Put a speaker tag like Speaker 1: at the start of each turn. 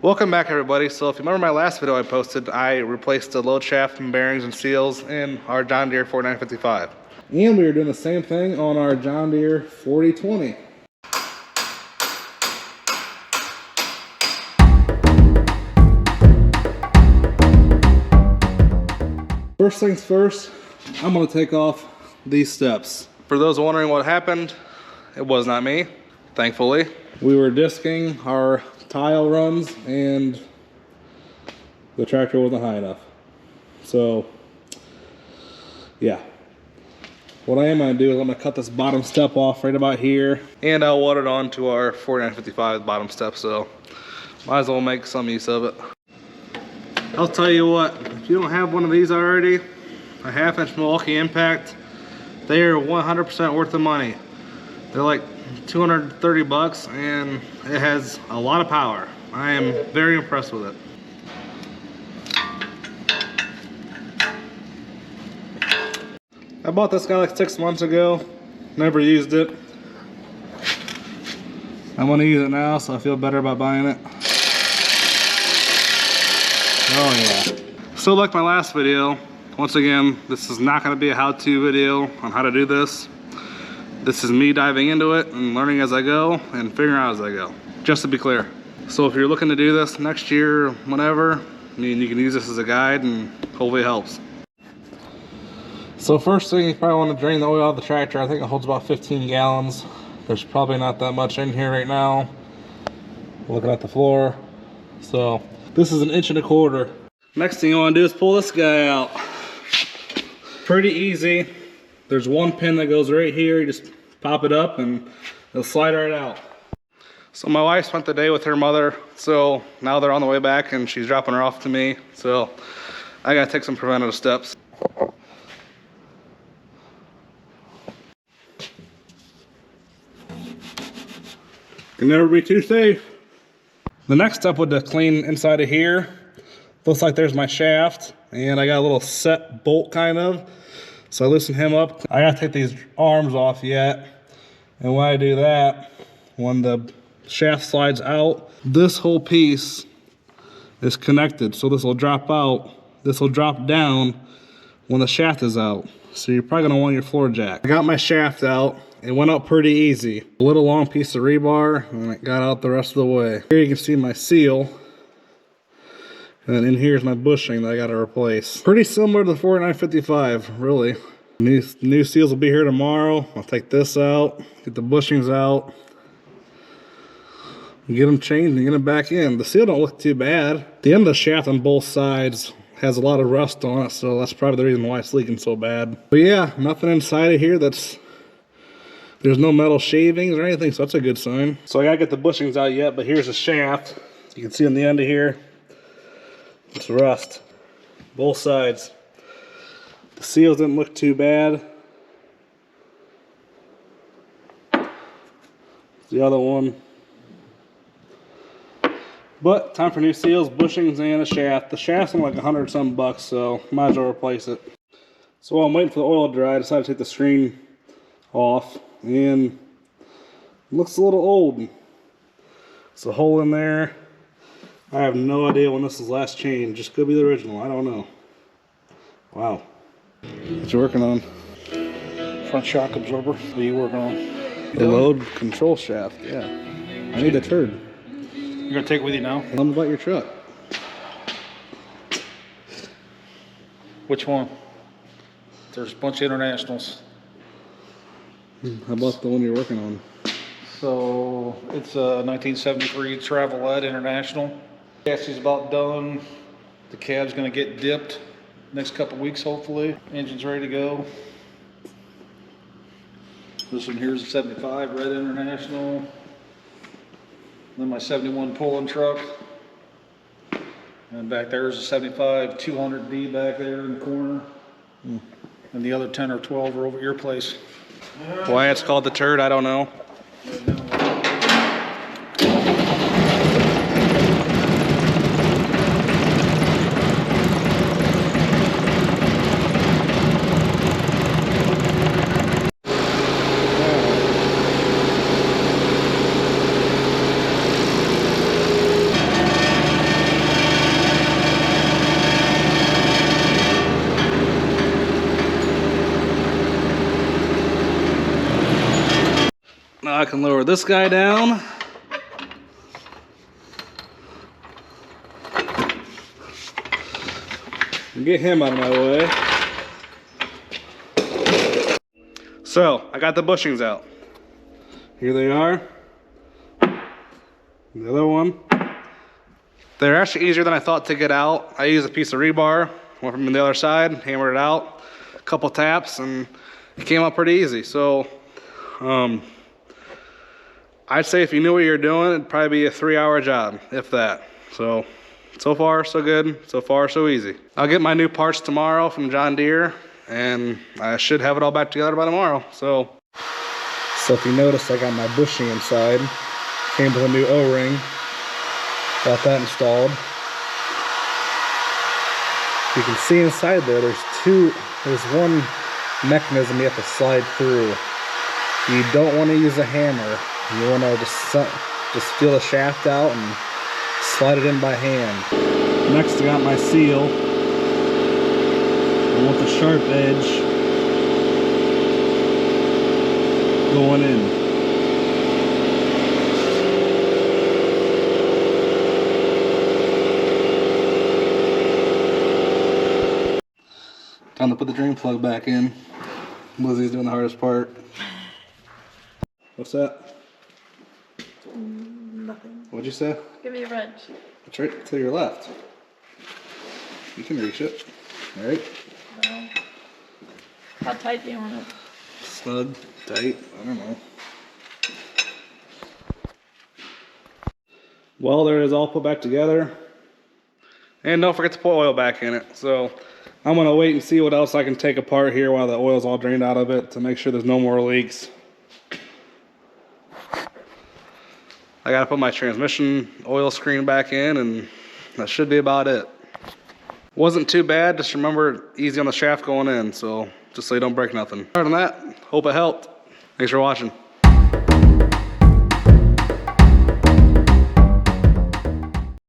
Speaker 1: Welcome back, everybody. So if you remember my last video I posted, I replaced the load shaft and bearings and seals in our John Deere 4955. And we are doing the same thing on our John Deere 4020. First things first, I'm going to take off these steps. For those wondering what happened, it was not me, thankfully. We were disking our tile runs and the tractor wasn't high enough. So, yeah. What I am going to do is I'm going to cut this bottom step off right about here, and I'll weld it onto our 4955 bottom step, so might as well make some use of it. I'll tell you what, if you don't have one of these already, a 1/2-inch Milwaukee Impact, they are 100% worth the money. They're like 230 bucks and it has a lot of power. I am very impressed with it. I bought this guy like 6 months ago, never used it. I'm gonna use it now, so I feel better about buying it. Oh yeah. So like my last video, once again, this is not gonna be a how-to video on how to do this. This is me diving into it and learning as I go and figuring out as I go, just to be clear. So if you're looking to do this next year, whenever, I mean, you can use this as a guide and hopefully it helps. So first thing, you probably want to drain the oil out of the tractor. I think it holds about 15 gallons. There's probably not that much in here right now. Looking at the floor. So this is 1.25 inches. Next thing you want to do is pull this guy out. Pretty easy. There's one pin that goes right here. You just pop it up and it'll slide right out. So my wife spent the day with her mother, so now they're on the way back and she's dropping her off to me. So I gotta take some preventative steps. Can never be too safe. The next step would to clean inside of here. Looks like there's my shaft and I got a little set bolt kind of. So I loosen him up. I gotta take these arms off yet. And when I do that, when the shaft slides out, this whole piece is connected. So this will drop out. This will drop down when the shaft is out. So you're probably gonna want your floor jack. I got my shaft out. It went out pretty easy. A little long piece of rebar and it got out the rest of the way. Here you can see my seal. And then in here's my bushing that I gotta replace. Pretty similar to the 4955, really. New seals will be here tomorrow. I'll take this out, get the bushings out, get them changed and get them back in. The seal don't look too bad. The end of the shaft on both sides has a lot of rust on it, so that's probably the reason why it's leaking so bad. But yeah, nothing inside of here there's no metal shavings or anything, so that's a good sign. So I gotta get the bushings out yet, but here's the shaft. You can see on the end of here, it's rust, both sides. The seals didn't look too bad. The other one. But time for new seals, bushings, and a shaft. The shaft's only like 100-some bucks, so might as well replace it. So while I'm waiting for the oil to dry, I decided to take the screen off, and it looks a little old. There's a hole in there. I have no idea when this was last changed. Just could be the original. I don't know. Wow. What you working on?
Speaker 2: Front shock absorber. What are you working on?
Speaker 1: The load control shaft. Yeah. I need a turd.
Speaker 2: You're gonna take it with you now?
Speaker 1: Tell me about your truck.
Speaker 2: Which one? There's a bunch of internationals.
Speaker 1: How about the one you're working on?
Speaker 2: So it's a 1973 Travelette International. Chassis is about done. The cab's gonna get dipped next couple weeks, hopefully. Engine's ready to go. This one here's a 75 Red International. Then my 71 pulling truck. And back there's a 75 200D back there in the corner. And the other 10 or 12 are over at your place.
Speaker 1: Why it's called the turd, I don't know. I can lower this guy down. And get him out of my way. So, I got the bushings out. Here they are. The other one. They're actually easier than I thought to get out. I used a piece of rebar, went from the other side, hammered it out, a couple taps, and it came out pretty easy. So, I'd say if you knew what you're doing, it'd probably be a 3-hour job, if that. So far so good, so far so easy. I'll get my new parts tomorrow from John Deere, and I should have it all back together by tomorrow. So if you notice, I got my bushing inside. Came with a new O-ring. Got that installed. You can see inside there, there's one mechanism you have to slide through. You don't want to use a hammer. You want to just feel the shaft out and slide it in by hand. Next, I got my seal. I want the sharp edge going in. Time to put the drain plug back in. Lizzie's doing the hardest part. What's that?
Speaker 3: Nothing.
Speaker 1: What'd you say?
Speaker 3: Give me a wrench.
Speaker 1: It's right to your left. You can reach it. All right.
Speaker 3: No. How tight do you want it?
Speaker 1: Snug, tight, I don't know. Well, there it is, all put back together. And don't forget to put oil back in it. So I'm gonna wait and see what else I can take apart here while the oil's all drained out of it to make sure there's no more leaks. I gotta put my transmission oil screen back in, and that should be about it. Wasn't too bad, just remember easy on the shaft going in, so just so you don't break nothing. Other than that, hope it helped. Thanks for watching.